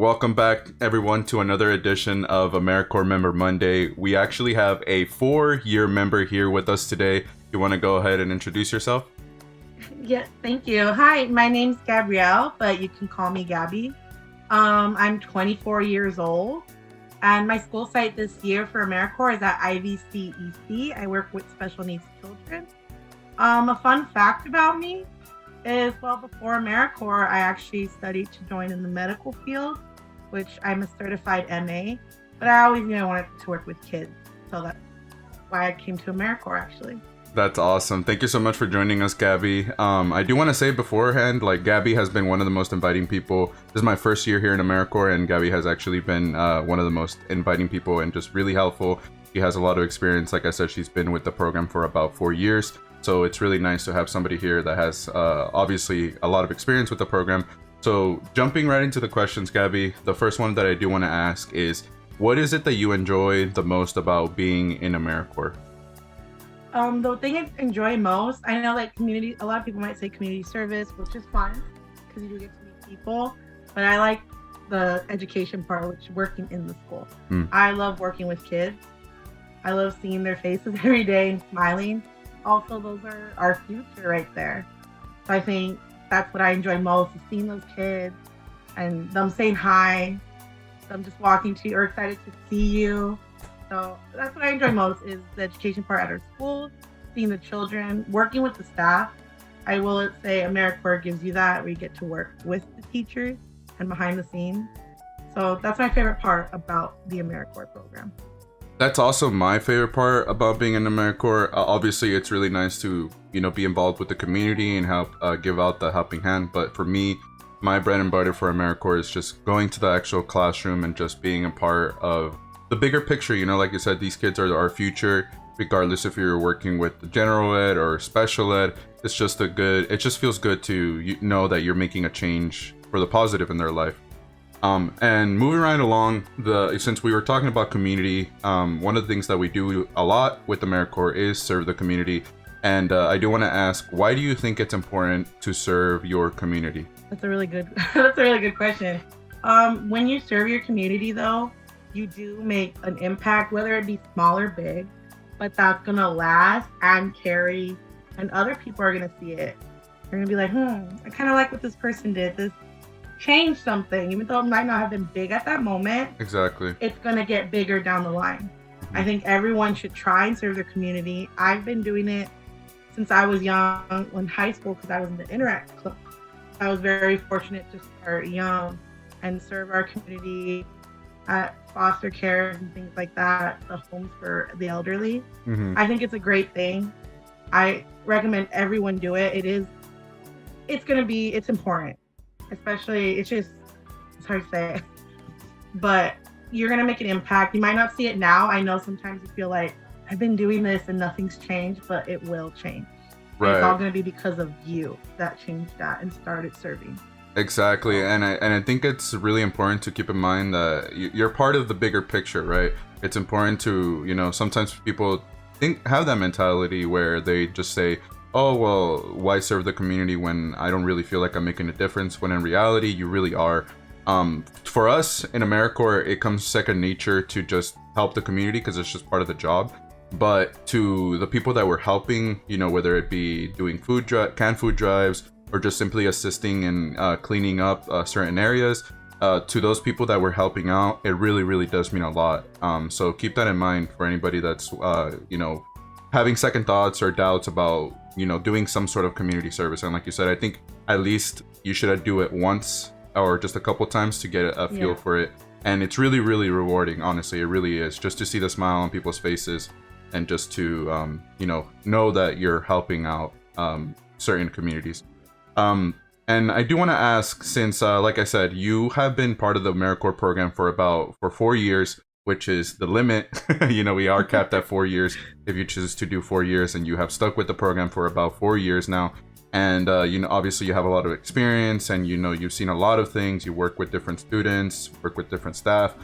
Welcome back, everyone, to another edition of AmeriCorps Member Monday. We actually have a 4-year member here with us today. You want to go ahead and introduce yourself? Yeah, thank you. Hi, my name's Gabrielle, but you can call me Gabby. I'm 24 years old, and my school site this year for AmeriCorps is at IVCEC. I work with special needs children. A fun fact about me is, well, before AmeriCorps, I actually studied to join in the medical field, which I'm a certified MA, but I always knew I wanted to work with kids, so that's why I came to AmeriCorps, actually. That's awesome. Thank you so much for joining us, Gabby. I do want to say beforehand, like, Gabby has been one of the most inviting people. This is my first year here in AmeriCorps, and Gabby has actually been one of the most inviting people and just really helpful. She has a lot of experience. Like I said, she's been with the program for about 4 years. So it's really nice to have somebody here that has obviously a lot of experience with the program. So jumping right into the questions, Gabby, the first one that I do want to ask is, what is it that you enjoy the most about being in AmeriCorps? The thing I enjoy most, I know like community, a lot of people might say community service, which is fun because you do get to meet people, but I like the education part, which is working in the school. I love working with kids. I love seeing their faces every day and smiling. Also, those are our future right there. So I think that's what I enjoy most, is seeing those kids and them saying hi, them just walking to you or excited to see you. So that's what I enjoy most, is the education part at our school, seeing the children, working with the staff. I will say AmeriCorps gives you that, where you get to work with the teachers and behind the scenes. So that's my favorite part about the AmeriCorps program. That's also my favorite part about being in AmeriCorps. Obviously, it's really nice to, be involved with the community and help give out the helping hand. But for me, my bread and butter for AmeriCorps is just going to the actual classroom and just being a part of the bigger picture. Like you said, these kids are our future, regardless if you're working with general ed or special ed. It just feels good to know that you're making a change for the positive in their life. And moving right along, since we were talking about community, one of the things that we do a lot with AmeriCorps is serve the community. And I do want to ask, why do you think it's important to serve your community? That's a really good question. When you serve your community, though, you do make an impact, whether it be small or big, but that's gonna last and carry, and other people are gonna see it. They're gonna be like, I kind of like what this person did. This change something, even though it might not have been big at that moment. Exactly. It's gonna get bigger down the line. I think everyone should try and serve their community. I've been doing it since I was young, in high school, because I was in the Interact Club. I was very fortunate to start young and serve our community at foster care and things like that, the homes for the elderly. I think it's a great thing. I recommend everyone do it. It's important. Especially, it's hard to say, but you're going to make an impact. You might not see it now. I know sometimes you feel like, I've been doing this and nothing's changed, but it will change. Right. It's all going to be because of you that changed that and started serving. Exactly. And I think it's really important to keep in mind that you're part of the bigger picture, right? It's important to, sometimes people have that mentality where they just say, oh, well, why serve the community when I don't really feel like I'm making a difference, when in reality, you really are. For us in AmeriCorps, it comes second nature to just help the community because it's just part of the job. But to the people that we're helping, whether it be doing canned food drives or just simply assisting in cleaning up certain areas, to those people that we're helping out, it really, really does mean a lot. So keep that in mind for anybody that's, having second thoughts or doubts about doing some sort of community service. And like you said, I think at least you should do it once or just a couple times to get a feel for it. And it's really, really rewarding. Honestly, it really is, just to see the smile on people's faces and just to know that you're helping out certain communities. And I do want to ask, since like I said, you have been part of the AmeriCorps program for 4 years, which is the limit. We are capped at 4 years if you choose to do 4 years, and you have stuck with the program for about 4 years now. And obviously you have a lot of experience, and you've seen a lot of things. You work with different students, work with different staff.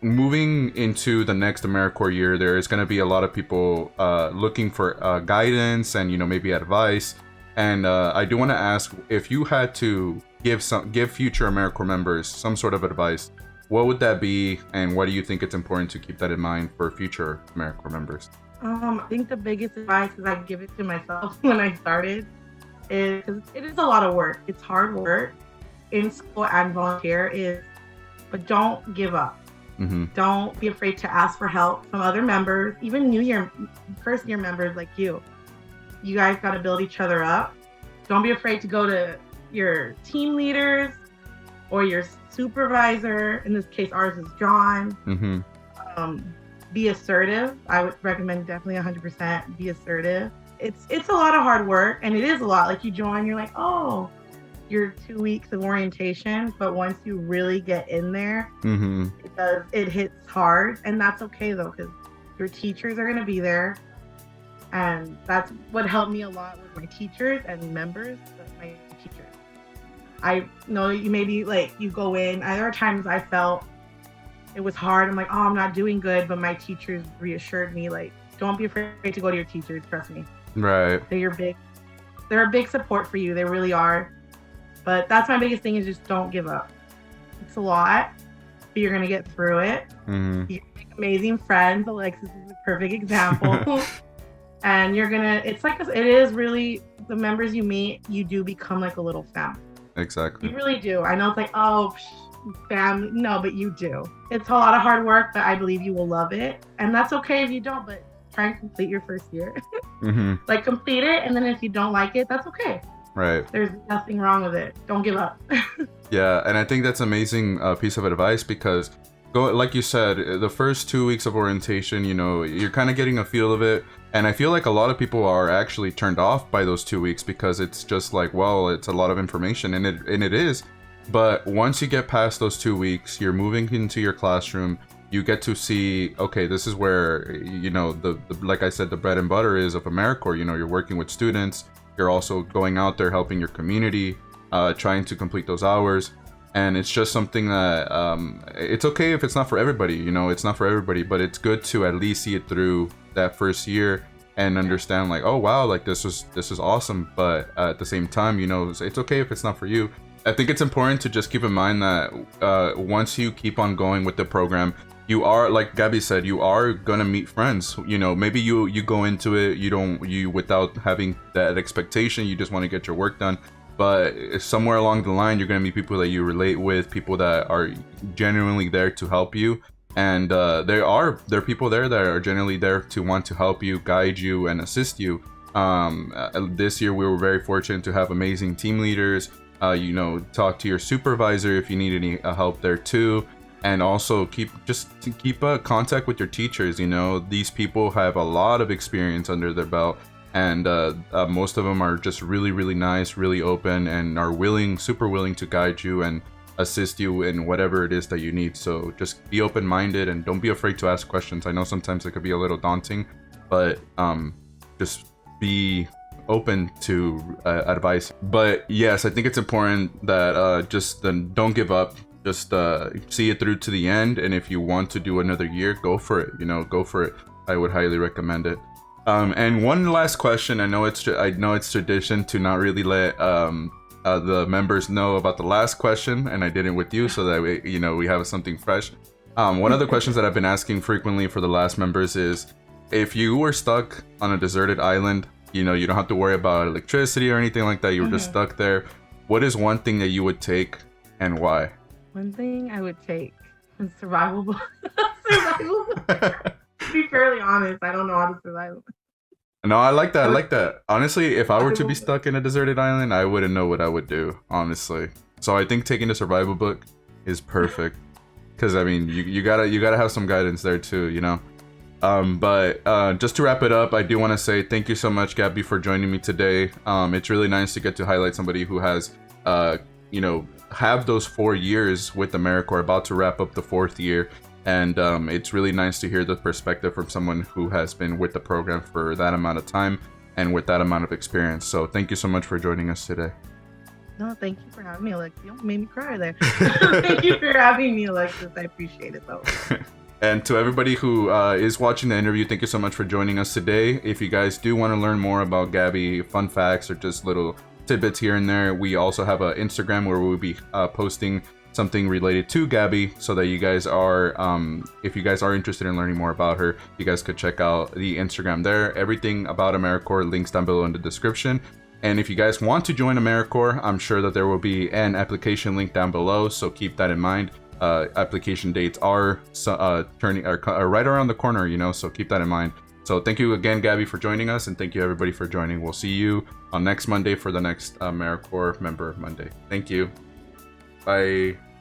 Moving into the next AmeriCorps year, there is going to be a lot of people looking for guidance and maybe advice. And I do want to ask, if you had to give future AmeriCorps members some sort of advice, what would that be, and why do you think it's important to keep that in mind for future AmeriCorps members? I think the biggest advice, because I give it to myself when I started, is because it is a lot of work. It's hard work in school and volunteer, but don't give up. Mm-hmm. Don't be afraid to ask for help from other members, even first year members like you. You guys got to build each other up. Don't be afraid to go to your team leaders or your supervisor. In this case, ours is John. Mm-hmm. Be assertive. I would recommend definitely 100% be assertive. It's a lot of hard work, and it is a lot. Like, you join, you're like, oh, you're 2 weeks of orientation, but once you really get in there, mm-hmm. it hits hard, and that's okay though, because your teachers are going to be there, and that's what helped me a lot with my teachers and members. My teachers, I know you maybe like you go in. There are times I felt it was hard. I'm like, oh, I'm not doing good, but my teachers reassured me, like, don't be afraid to go to your teachers. Trust me. Right. They're a big support for you. They really are. But that's my biggest thing, is just don't give up. It's a lot, but you're going to get through it. Mm-hmm. You make amazing friends. Alexis is a perfect example. And it is really, the members you meet, you do become like a little family. Exactly. You really do. I know it's like, oh, family. No, but you do. It's a lot of hard work, but I believe you will love it. And that's okay if you don't, but try and complete your first year. Mm-hmm. Like, complete it, and then if you don't like it, that's okay. Right. There's nothing wrong with it. Don't give up. Yeah, and I think that's an amazing piece of advice, because like you said, the first 2 weeks of orientation, you're kind of getting a feel of it. And I feel like a lot of people are actually turned off by those 2 weeks, because it's just like, well, it's a lot of information, and it is. But once you get past those 2 weeks, you're moving into your classroom. You get to see, okay, this is where, the like I said, the bread and butter is of AmeriCorps. You're working with students. You're also going out there helping your community, trying to complete those hours. And it's just something that it's okay if it's not for everybody. It's not for everybody, but it's good to at least see it through that first year and understand, like, oh wow, like this is awesome. But at the same time, it's okay if it's not for you. I think it's important to just keep in mind that once you keep on going with the program, you are, like Gabby said, you are gonna meet friends. Maybe you go into it, you without having that expectation, you just want to get your work done. But somewhere along the line, you're gonna meet people that you relate with, people that are genuinely there to help you. And there are people there that are genuinely there to want to help you, guide you, and assist you. This year we were very fortunate to have amazing team leaders. Talk to your supervisor if you need any help there too. And also keep contact with your teachers. These people have a lot of experience under their belt, and most of them are just really, really nice, really open, and are super willing to guide you and assist you in whatever it is that you need. So just be open-minded and don't be afraid to ask questions. I know sometimes it could be a little daunting, but just be open to advice. But yes, I think it's important that just don't give up. Just see it through to the end, and if you want to do another year, go for it. Go for it. I would highly recommend it. And one last question. I know it's tradition to not really let the members know about the last question, and I did it with you so that we have something fresh. One of the questions that I've been asking frequently for the last members is, if you were stuck on a deserted island, you don't have to worry about electricity or anything like that. You were just stuck there. What is one thing that you would take, and why? One thing I would take is survival book. To be fairly honest, I don't know how to survive. No, I like that. Honestly, if I were to be stuck in a deserted island, I wouldn't know what I would do, honestly. So I think taking the survival book is perfect. Because, I mean, you gotta have some guidance there too, But just to wrap it up, I do want to say thank you so much, Gabby, for joining me today. It's really nice to get to highlight somebody who has, have those 4 years with AmeriCorps, about to wrap up the 4th year. And it's really nice to hear the perspective from someone who has been with the program for that amount of time and with that amount of experience. So thank you so much for joining us today. No, thank you for having me, Alexis. You made me cry there. Thank you for having me, Alexis. I appreciate it, though. And to everybody who is watching the interview, thank you so much for joining us today. If you guys do want to learn more about Gabby, fun facts, or just little tidbits here and there. We also have an Instagram where we'll be posting something related to Gabby, so that you guys are, if you guys are interested in learning more about her, you guys could check out the Instagram there. Everything about AmeriCorps links down below in the description. And if you guys want to join AmeriCorps, I'm sure that there will be an application link down below, so keep that in mind. Application dates are right around the corner, you know, so keep that in mind. So thank you again, Gabby, for joining us, and thank you everybody for joining. We'll see you on next Monday for the next AmeriCorps Member Monday. Thank you. Bye.